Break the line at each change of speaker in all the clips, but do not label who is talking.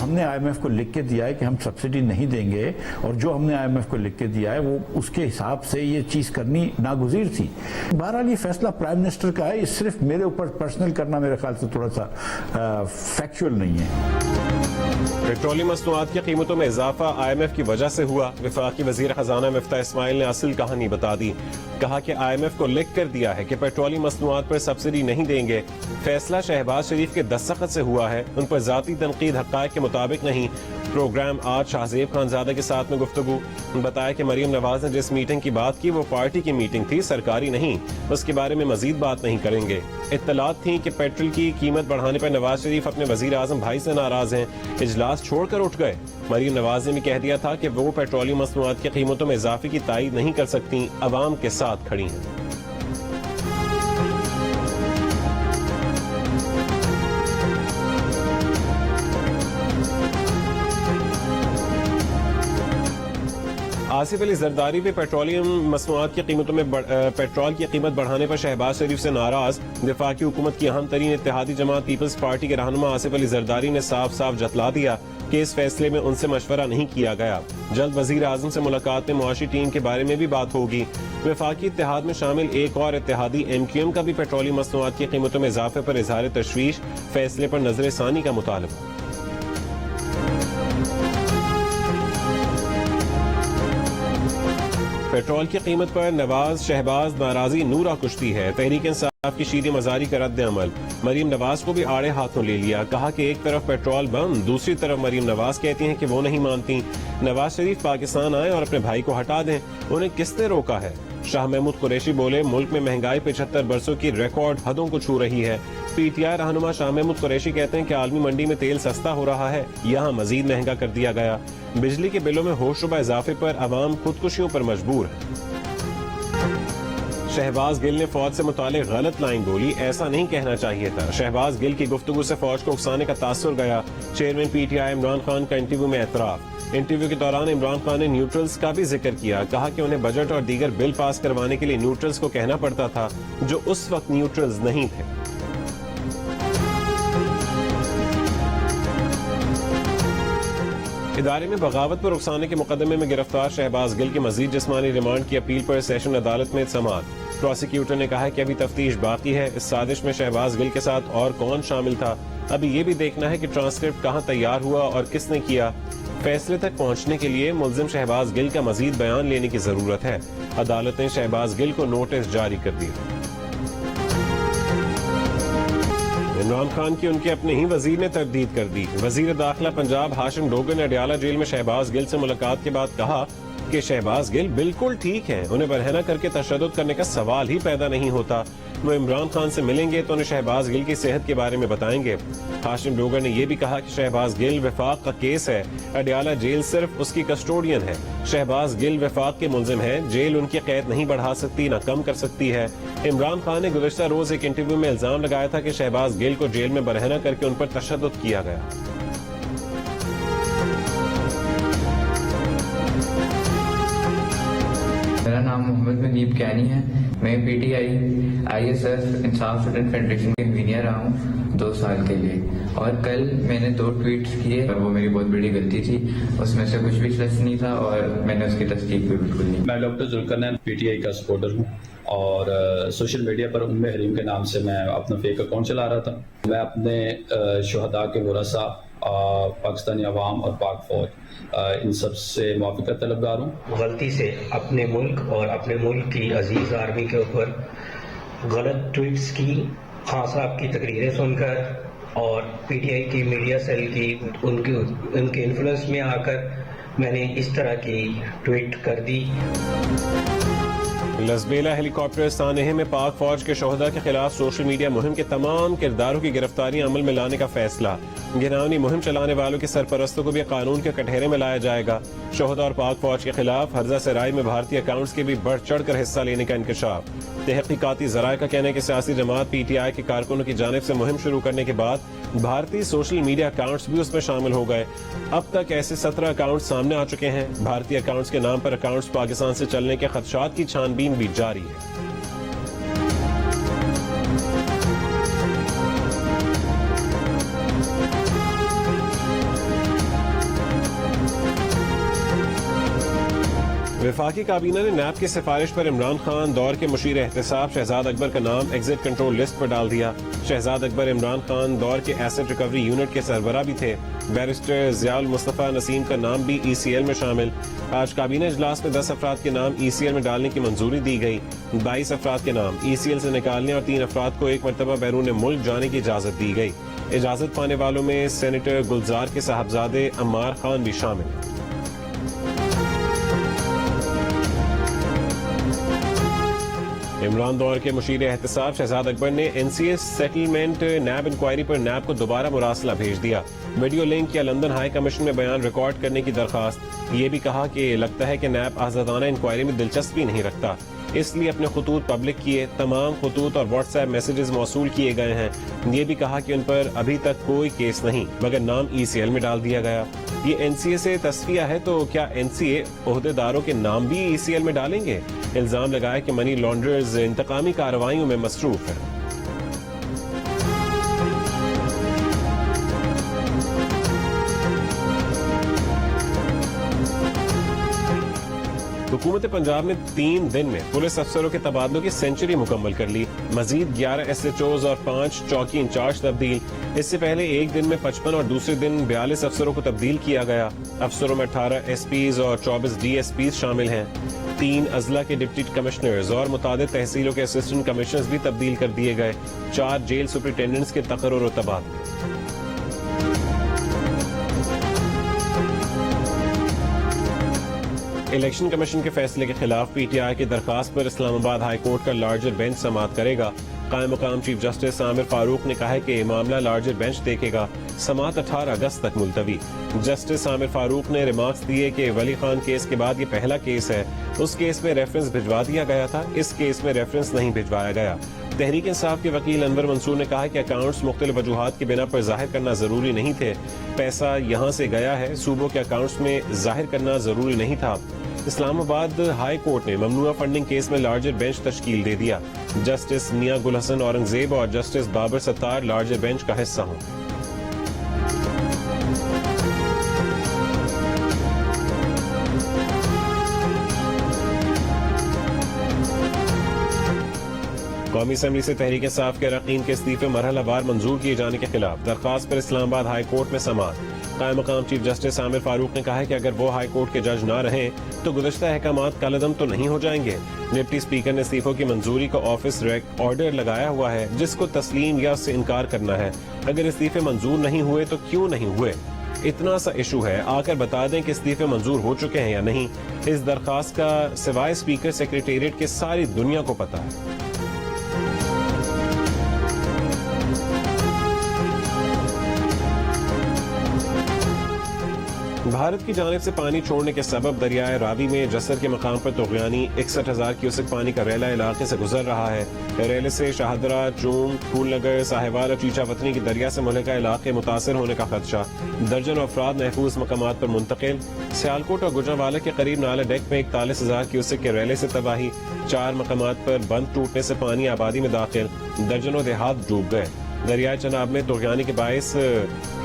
ہم نے IMF کو لکھ کے دیا ہے کہ ہم سبسڈی نہیں دیں گے اور جو ہم نے IMF کو لکھ کے دیا ہے وہ اس کے حساب سے یہ چیز کرنی ناگزیر تھی. بہرحال یہ فیصلہ پرائم منسٹر کا ہے, یہ صرف میرے اوپر پرسنل کرنا میرے خیال سے تھوڑا سا فیکچول نہیں ہے.
پیٹرولیم مصنوعات کی قیمتوں میں اضافہ IMF کی وجہ سے ہوا. وفاقی وزیر خزانہ مفتاح اسماعیل نے اصل کہانی بتا دی. کہا کہ IMF کو لکھ کر دیا ہے کہ پیٹرولیم مصنوعات پر سبسڈی نہیں دیں گے. فیصلہ شہباز شریف کے دستخط سے ہوا ہے, ان پر ذاتی تنقید حقائق کے مطابق نہیں. پروگرام آج شاہزیب خانزادہ کے ساتھ میں گفتگو. بتایا کہ مریم نواز نے جس میٹنگ کی بات کی وہ پارٹی کی میٹنگ تھی, سرکاری نہیں. اس کے بارے میں مزید بات نہیں کریں گے. اطلاعات تھیں کہ پیٹرول کی قیمت بڑھانے پر نواز شریف اپنے وزیر اعظم بھائی سے ناراض ہیں. اجلاس چھوڑ کر اٹھ گئے. مریم نواز نے بھی کہہ دیا تھا کہ وہ پیٹرولیم مصنوعات کی قیمتوں میں اضافے کی تائید نہیں کر سکتی, عوام کے ساتھ کھڑی ہیں. آصف علی زرداری بھی پیٹرولیم مصنوعات کی قیمتوں میں پیٹرول کی قیمت بڑھانے پر شہباز شریف سے ناراض. وفاقی حکومت کی اہم ترین اتحادی جماعت پیپلز پارٹی کے رہنما آصف علی زرداری نے صاف صاف جتلا دیا کہ اس فیصلے میں ان سے مشورہ نہیں کیا گیا. جلد وزیر اعظم سے ملاقات میں معاشی ٹیم کے بارے میں بھی بات ہوگی. وفاقی اتحاد میں شامل ایک اور اتحادی MQM کا بھی پیٹرولیم مصنوعات کی قیمتوں میں اضافے پر اظہار تشویش, فیصلے پر نظر ثانی کا مطالبہ. پیٹرول کی قیمت پر نواز شہباز ناراضی نورا کشتی ہے. تحریک انصاف کی شیریں مزاری کا رد عمل. مریم نواز کو بھی آڑے ہاتھوں لے لیا. کہا کہ ایک طرف پیٹرول بند, دوسری طرف مریم نواز کہتی ہیں کہ وہ نہیں مانتی. نواز شریف پاکستان آئیں اور اپنے بھائی کو ہٹا دیں, انہیں کس نے روکا ہے؟ شاہ محمود قریشی بولے ملک میں مہنگائی 75 برسوں کی ریکارڈ حدوں کو چھو رہی ہے. PTI رہنما شاہ محمود قریشی کہتے ہیں کہ عالمی منڈی میں تیل سستا ہو رہا ہے, یہاں مزید مہنگا کر دیا گیا. بجلی کے بلوں میں ہوش ربا اضافے پر عوام خودکشیوں پر مجبور ہے. شہباز گل نے فوج سے متعلق غلط لائن بولی, ایسا نہیں کہنا چاہیے تھا. شہباز گل کی گفتگو سے فوج کو اکسانے کا تاثر گیا. چیئرمین PTI عمران خان کا انٹرویو میں اعتراف. انٹرویو کے دوران عمران خان نے نیوٹرلز کا بھی ذکر کیا. کہا کہ انہیں بجٹ اور دیگر بل پاس کروانے کے لیے نیوٹرلز کو کہنا پڑتا تھا جو اس وقت نیوٹرلز نہیں تھے. ادارے میں بغاوت پر اکسانے کے مقدمے میں گرفتار شہباز گل کی مزید جسمانی ریمانڈ کی اپیل پر سیشن عدالت میں سماعت. پروسیکیوٹر نے کہا کہ ابھی تفتیش باقی ہے. اس سازش میں شہباز گل کے ساتھ اور کون شامل تھا, ابھی یہ بھی دیکھنا ہے کہ ٹرانسکرپٹ کہاں تیار ہوا اور کس نے کیا. فیصلے تک پہنچنے کے لیے ملزم شہباز گل کا مزید بیان لینے کی ضرورت ہے. عدالت نے شہباز گل کو نوٹس جاری کر دیا. عمران خان کی ان کے اپنے ہی وزیر نے تردید کر دی. وزیر داخلہ پنجاب ہاشم ڈوگر نے اڈیالہ جیل میں شہباز گل سے ملاقات کے بعد کہا کہ شہباز گل بالکل ٹھیک ہیں, انہیں برہنہ کر کے تشدد کرنے کا سوال ہی پیدا نہیں ہوتا. وہ عمران خان سے ملیں گے تو انہیں شہباز گل کی صحت کے بارے میں بتائیں گے. ہاشم ڈوگر نے یہ بھی کہا کہ شہباز گل وفاق کا کیس ہے, اڈیالہ جیل صرف اس کی کسٹوڈین ہے. شہباز گل وفاق کے ملزم ہے, جیل ان کی قید نہیں بڑھا سکتی نہ کم کر سکتی ہے. عمران خان نے گزشتہ روز ایک انٹرویو میں الزام لگایا تھا کہ شہباز گل کو جیل میں برہنہ کر کے ان پر تشدد کیا گیا.
میرا نام محمد منیب کینی ہے. میں PTI ISF انصاف اسٹوڈنٹ فیڈریشن کے انجینئر رہا ہوں 2 سال کے لیے. اور کل میں نے 2 ٹویٹس کیے, وہ میری بہت بڑی غلطی تھی. اس میں سے کچھ بھی سچ نہیں تھا اور میں نے اس کی تصدیق بھی بالکل نہیں.
میں ڈاکٹر ذوالقرنین PTI کا سپورٹر ہوں اور سوشل میڈیا پر حریم کے نام سے میں اپنا فیک اکاؤنٹ چلا رہا تھا. میں اپنے شہداء کے ورثاء, پاکستانی عوام اور پاک فوج ان سب سے موافقت طلبگار ہوں.
غلطی سے اپنے ملک اور اپنے ملک کی عزیز آرمی کے اوپر غلط ٹویٹس کی, خان صاحب کی تقریریں سن کر اور PTI کی میڈیا سیل کی ان کے انفلوئنس میں آ کر میں نے اس طرح کی ٹویٹ کر دی.
لسبیلا ہیلی کاپٹر سانحے میں پاک فوج کے شہداء کے خلاف سوشل میڈیا مہم کے تمام کرداروں کی گرفتاریاں عمل میں لانے کا فیصلہ. گھناؤنی مہم چلانے والوں کے سرپرستوں کو بھی قانون کے کٹہرے میں لایا جائے گا. شہداء اور پاک فوج کے خلاف ہرزہ سرائی میں بھارتی اکاؤنٹس کے بھی بڑھ چڑھ کر حصہ لینے کا انکشاف. تحقیقاتی ذرائع کا کہنا ہے کہ سیاسی جماعت PTI کے کارکنوں کی جانب سے مہم شروع کرنے کے بعد بھارتی سوشل میڈیا اکاؤنٹس بھی اس میں شامل ہو گئے. اب تک ایسے 17 اکاؤنٹس سامنے آ چکے ہیں. بھارتی اکاؤنٹس کے نام پر اکاؤنٹس پاکستان سے چلنے کے خدشات کی چھان بین بھی جاری ہے. وفاقی کابینہ نے نیب کی سفارش پر عمران خان دور کے مشیر احتساب شہزاد اکبر کا نام ایگزٹ کنٹرول لسٹ پر ڈال دیا. شہزاد اکبر عمران خان دور کے ایسٹ ریکوری یونٹ کے سربراہ بھی تھے. بیرسٹر ضیاء المصطفیٰ نسیم کا نام بھی ای سی ایل میں شامل. آج کابینہ اجلاس میں 10 افراد کے نام ای سی ایل میں ڈالنے کی منظوری دی گئی. 22 افراد کے نام ای سی ایل سے نکالنے اور 3 افراد کو ایک مرتبہ بیرون ملک جانے کی اجازت دی گئی. اجازت پانے والوں میں سینیٹر گلزار کے صاحبزادے عمار خان بھی شامل ہیں. عمران دور کے مشیر احتساب شہزاد اکبر نے N C S settlement NAB inquiry پر نیب کو دوبارہ مراسلہ بھیج دیا. ویڈیو لنک یا لندن ہائی کمیشن میں بیان ریکارڈ کرنے کی درخواست. یہ بھی کہا کہ لگتا ہے کہ نیب آزادانہ انکوائری میں دلچسپی نہیں رکھتا، اس لیے اپنے خطوط پبلک کیے. تمام خطوط اور واٹس ایپ میسیجز موصول کیے گئے ہیں. یہ بھی کہا کہ ان پر ابھی تک کوئی کیس نہیں مگر نام ای سی ایل میں ڈال دیا گیا. یہ این سی اے سے تصفیہ ہے تو کیا این سی اے عہدیداروں کے نام بھی ای سی ایل میں ڈالیں گے؟ الزام لگایا کہ منی لانڈرز انتقامی کارروائیوں میں مصروف ہیں. حکومت پنجاب نے 3 دن میں پولیس افسروں کے تبادلوں کی سینچری مکمل کر لی. مزید 11 ایس ایچ اوز اور 5 چوکی انچارج تبدیل. اس سے پہلے ایک دن میں 55 اور دوسرے دن 42 افسروں کو تبدیل کیا گیا. افسروں میں 18 ایس پیز اور 24 ڈی ایس پیز شامل ہیں. 3 اضلاع کے ڈپٹی کمشنرز اور متعدد تحصیلوں کے اسسٹنٹ کمشنرز بھی تبدیل کر دیے گئے. 4 جیل سپرنٹینڈنٹس کے تقرر و تبادلے. الیکشن کمیشن کے فیصلے کے خلاف پی ٹی آئی کی درخواست پر اسلام آباد ہائی کورٹ کا لارجر بینچ سماعت کرے گا. قائم مقام چیف جسٹس عامر فاروق نے کہا ہے کہ معاملہ لارجر بینچ دیکھے گا. سماعت 18 اگست تک ملتوی. جسٹس عامر فاروق نے ریمارکس دیے کہ ولی خان کیس کے بعد یہ پہلا کیس ہے. اس کیس میں ریفرنس بھجوا دیا گیا تھا، اس کیس میں ریفرنس نہیں بھجوایا گیا. تحریک انصاف کے وکیل انور منصور نے کہا کہ اکاؤنٹس مختلف وجوہات کی بنا پر ظاہر کرنا ضروری نہیں تھے. پیسہ یہاں سے گیا ہے، صوبوں کے اکاؤنٹس میں ظاہر کرنا ضروری نہیں تھا. اسلام آباد ہائی کورٹ نے ممنوعہ فنڈنگ کیس میں لارجر بینچ تشکیل دے دیا. جسٹس میاں گل حسن اورنگزیب اور جسٹس بابر ستار لارجر بینچ کا حصہ ہوں. قومی اسمبلی سے تحریک انصاف کے اراکین کے استعفے مرحلہ وار منظور کیے جانے کے خلاف درخواست پر اسلام آباد ہائی کورٹ میں سماعت. قائم مقام چیف جسٹس عامر فاروق نے کہا ہے کہ اگر وہ ہائی کورٹ کے جج نہ رہیں تو گزشتہ احکامات کالعدم تو نہیں ہو جائیں گے. ڈپٹی اسپیکر نے استعفوں کی منظوری کا آفس ریک آرڈر لگایا ہوا ہے جس کو تسلیم یا اس سے انکار کرنا ہے. اگر استعفے منظور نہیں ہوئے تو کیوں نہیں ہوئے؟ اتنا سا ایشو ہے، آ کر بتا دیں کہ استعفے منظور ہو چکے ہیں یا نہیں. اس درخواست کا سوائے اسپیکر سیکریٹریٹ کے ساری دنیا کو پتا ہے. بھارت کی جانب سے پانی چھوڑنے کے سبب دریائے راوی میں جسر کے مقام پر طغیانی 61,000 کیوسک پانی کا ریلا علاقے سے گزر رہا ہے. ریلے سے شاہدرہ، چون، پھول نگر، ساہیوال اور چیچا وطنی کی دریا سے ملحقہ علاقے متاثر ہونے کا خدشہ. درجنوں افراد محفوظ مقامات پر منتقل. سیالکوٹ اور گجرانوالہ کے قریب نالہ ڈیک میں 41,000 کیوسک کے ریلے سے تباہی. 4 مقامات پر بند ٹوٹنے سے پانی آبادی میں داخل. درجنوں دیہات ڈوب گئے. دریائے چناب میں طغیانی کے باعث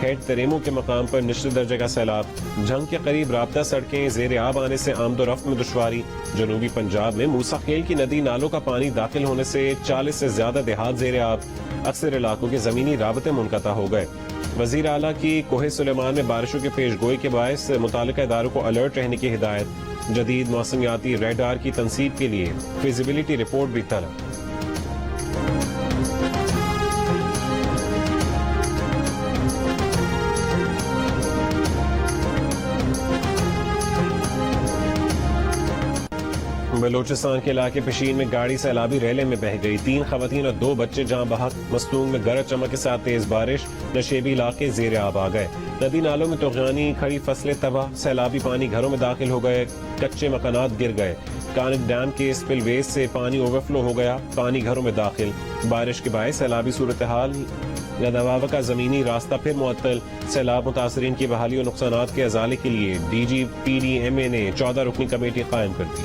ہیڈ تریمو کے مقام پر نچلے درجے کا سیلاب. جھنگ کے قریب رابطہ سڑکیں زیر آب آنے سے آمد و رفت میں دشواری. جنوبی پنجاب میں موسیٰ خیل کی ندی نالوں کا پانی داخل ہونے سے 40 سے زیادہ دیہات زیر آب. اکثر علاقوں کے زمینی رابطے منقطع ہو گئے. وزیر اعلیٰ کی کوہ سلیمان میں بارشوں کے پیش گوئی کے باعث متعلقہ اداروں کو الرٹ رہنے کی ہدایت. جدید موسمیاتی ریڈار کی تنصیب کے لیے فیزیبلٹی رپورٹ بھی طلب. بلوچستان کے علاقے پشین میں گاڑی سیلابی ریلے میں بہہ گئی. 3 خواتین اور 2 بچے جاں بحق. مستونگ میں گرج چمک کے ساتھ تیز بارش. نشیبی علاقے زیر آب آ گئے. ندی نالوں میں طغیانی، کھڑی فصلیں تباہ. سیلابی پانی گھروں میں داخل ہو گئے. کچے مکانات گر گئے. کانک ڈیم کے اسپل ویز سے پانی اوور فلو ہو گیا. پانی گھروں میں داخل. بارش کے باعث سیلابی صورتحال. گداواوا کا زمینی راستہ پھر معطل. سیلاب متاثرین کی بحالی اور نقصانات کے ازالے کے لیے D G P D M A نے 14 رکنی کمیٹی قائم کر دی.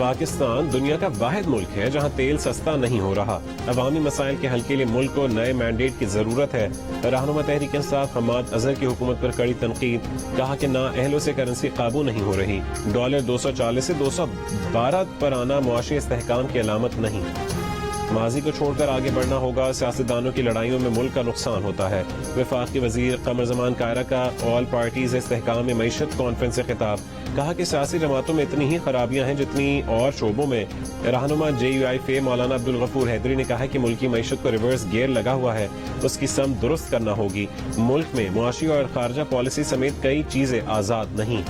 پاکستان دنیا کا واحد ملک ہے جہاں تیل سستا نہیں ہو رہا. عوامی مسائل کے حل کے لیے ملک کو نئے مینڈیٹ کی ضرورت ہے. رہنما تحریک انصاف حماد اظہر کی حکومت پر کڑی تنقید. کہا کہ نااہلوں سے کرنسی قابو نہیں ہو رہی. ڈالر 240 سے 212 پر آنا معاشی استحکام کی علامت نہیں. ماضی کو چھوڑ کر آگے بڑھنا ہوگا. سیاستدانوں کی لڑائیوں میں ملک کا نقصان ہوتا ہے. وفاقی وزیر قمر زمان کائرہ کا آل پارٹیز استحکام معیشت کانفرنس سے خطاب. کہا کہ سیاسی جماعتوں میں اتنی ہی خرابیاں ہیں جتنی اور شعبوں میں. رہنما جے یو آئی فے مولانا عبدالغفور حیدری نے کہا کہ ملکی معیشت کو ریورس گیئر لگا ہوا ہے, اس کی سمت درست کرنا ہوگی. ملک میں معاشی اور خارجہ پالیسی سمیت کئی چیزیں آزاد نہیں.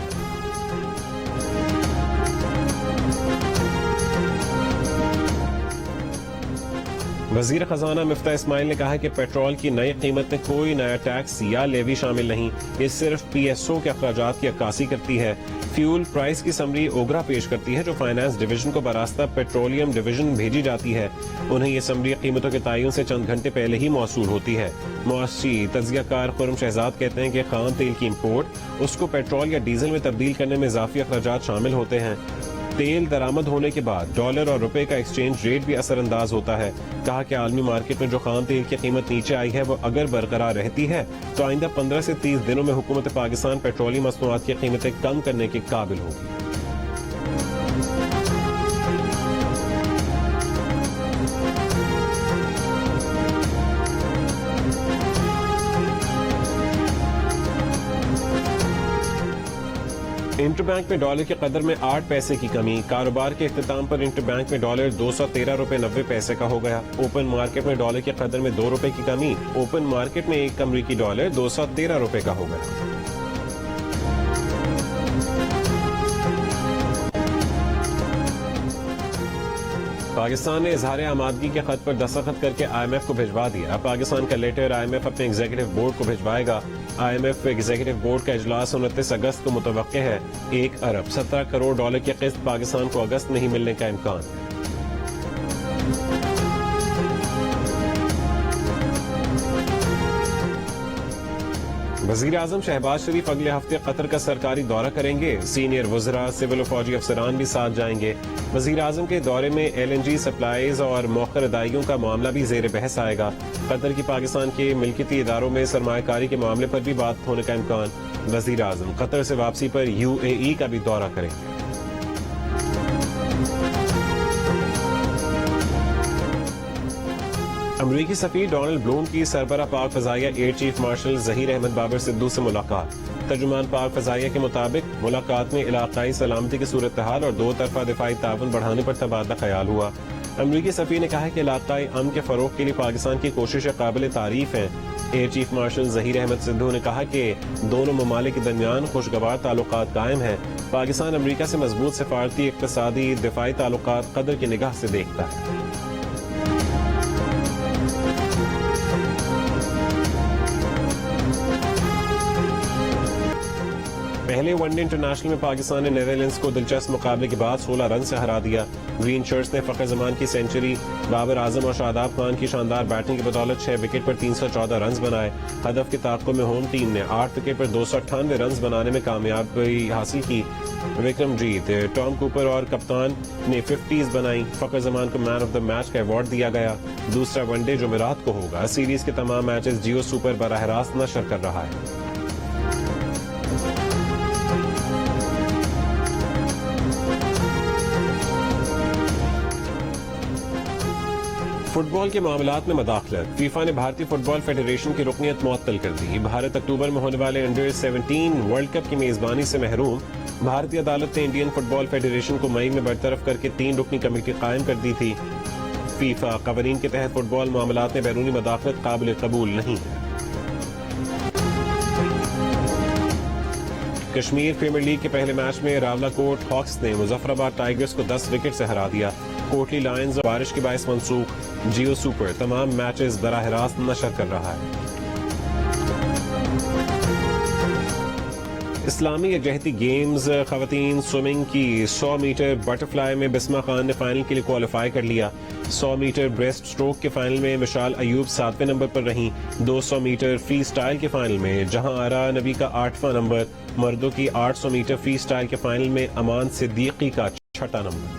وزیر خزانہ مفتاح اسماعیل نے کہا کہ پیٹرول کی نئی قیمت میں کوئی نیا ٹیکس یا لیوی شامل نہیں, یہ صرف پی ایس او کے اخراجات کی عکاسی کرتی ہے. فیول پرائس کی سمری اوگرا پیش کرتی ہے جو فائنانس ڈویژن کو براستہ پیٹرولیم ڈویژن بھیجی جاتی ہے. انہیں یہ سمری قیمتوں کے تعین سے چند گھنٹے پہلے ہی موصول ہوتی ہے. معاشی تجزیہ کار خرم شہزاد کہتے ہیں کہ خام تیل کی امپورٹ اس کو پیٹرول یا ڈیزل میں تبدیل کرنے میں اضافی اخراجات شامل ہوتے ہیں. تیل درآمد ہونے کے بعد ڈالر اور روپے کا ایکسچینج ریٹ بھی اثر انداز ہوتا ہے. کہا کہ عالمی مارکیٹ میں جو خام تیل کی قیمت نیچے آئی ہے وہ اگر برقرار رہتی ہے تو آئندہ 15 سے 30 دنوں میں حکومت پاکستان پیٹرولی مصنوعات کی قیمتیں کم کرنے کے قابل ہوگی. انٹر بینک میں ڈالر کی قدر میں 8 پیسے کی کمی. کاروبار کے اختتام پر انٹر بینک میں ڈالر 213 روپے 90 پیسے کا ہو گیا. اوپن مارکیٹ میں ڈالر کی قدر میں 2 روپے کی کمی. اوپن مارکیٹ میں ایک امریکی ڈالر 213 روپے کا ہو گیا. پاکستان نے اظہار آمادگی کے خط پر دستخط کر کے آئی ایم ایف کو بھجوا دیا. پاکستان کا لیٹر آئی ایم ایف اپنے ایگزیکٹو بورڈ کو بھجوائے گا. I M F executive board کا اجلاس 29 اگست کو متوقع ہے. 1 ارب 17 کروڑ ڈالر کی قسط پاکستان کو اگست میں ہی ملنے کا امکان ہے. وزیر اعظم شہباز شریف اگلے ہفتے قطر کا سرکاری دورہ کریں گے. سینئر وزراء سول و فوجی افسران بھی ساتھ جائیں گے. وزیر اعظم کے دورے میں ایل این جی سپلائیز اور موخر ادائیگیوں کا معاملہ بھی زیر بحث آئے گا. قطر کی پاکستان کے ملکیتی اداروں میں سرمایہ کاری کے معاملے پر بھی بات ہونے کا امکان. وزیر اعظم قطر سے واپسی پر یو اے ای کا بھی دورہ کریں گے. امریکی سفیر ڈونلڈ بلوم کی سربراہ پاک فضائیہ air chief marshal Zaheer Ahmed Babar Sidhu سے ملاقات. ترجمان پاک فضائیہ کے مطابق ملاقات میں علاقائی سلامتی کی صورتحال اور 2 طرفہ دفاعی تعاون بڑھانے پر تبادلہ خیال ہوا. امریکی سفیر نے کہا کہ علاقائی امن کے فروغ کے لیے پاکستان کی کوششیں قابل تعریف ہیں. Air chief marshal Zaheer Ahmed Sidhu نے کہا کہ دونوں ممالک کے درمیان خوشگوار تعلقات قائم ہیں. پاکستان امریکہ سے مضبوط سفارتی, اقتصادی, دفاعی تعلقات قدر کی نگاہ سے دیکھتا ہے. پہلے ون ڈے انٹرنیشنل میں پاکستان نے نیدرلینڈز کو دلچسپ مقابلے کے بعد 16 رن سے ہرا دیا. گرین شرٹس نے فخر زمان کی سینچری, بابر اعظم اور شاداب خان کی شاندار بیٹنگ کی بدولت 6 وکٹ پر 314 رنز بنائے. ہدف کے تعاقب میں ہوم ٹیم نے 8 وکٹ پر 298 رنز بنانے میں کامیابی حاصل کی. وکرم جیت, ٹام کوپر اور کپتان نے 50s بنائی. فخر زمان کو مین آف دا میچ کا ایوارڈ دیا گیا. دوسرا ون ڈے جمعرات کو ہوگا. سیریز کے تمام میچز جیو سپر براہ راست نشر کر رہا ہے. فٹ بال کے معاملات میں مداخلت. فیفا نے بھارتی فٹ بال فیڈریشن کی رکنیت معطل کر دی. بھارت اکتوبر میں ہونے والے انڈر 17 ورلڈ کپ کی میزبانی سے محروم. بھارتی عدالت نے انڈین فٹ بال فیڈریشن کو مئی میں برطرف کر کے 3 رکنی کمیٹی قائم کر دی تھی. فیفا قوانین کے تحت فٹ بال معاملات میں بیرونی مداخلت قابل قبول نہیں ہے. کشمیر پریمیئر لیگ کے پہلے میچ میں راولا کوٹ ہاکس نے مظفرآباد ٹائیگرز کو 10 وکٹ سے ہرا دیا. کوٹلی لائنز اور بارش کے باعث منسوخ. جیو سپر تمام میچز براہ راست نشر کر رہا ہے. اسلامی یکجہتی گیمز خواتین سوئمنگ کی 100 میٹر بٹر فلائی میں بسمہ خان نے فائنل کے لیے کوالیفائی کر لیا. 100 میٹر بریسٹ سٹروک کے فائنل میں مشال ایوب 7ویں نمبر پر رہیں. 200 میٹر فری سٹائل کے فائنل میں جہاں آرا نبی کا 8واں نمبر. مردوں کی 800 میٹر فری سٹائل کے فائنل میں امان صدیقی کا 6واں نمبر.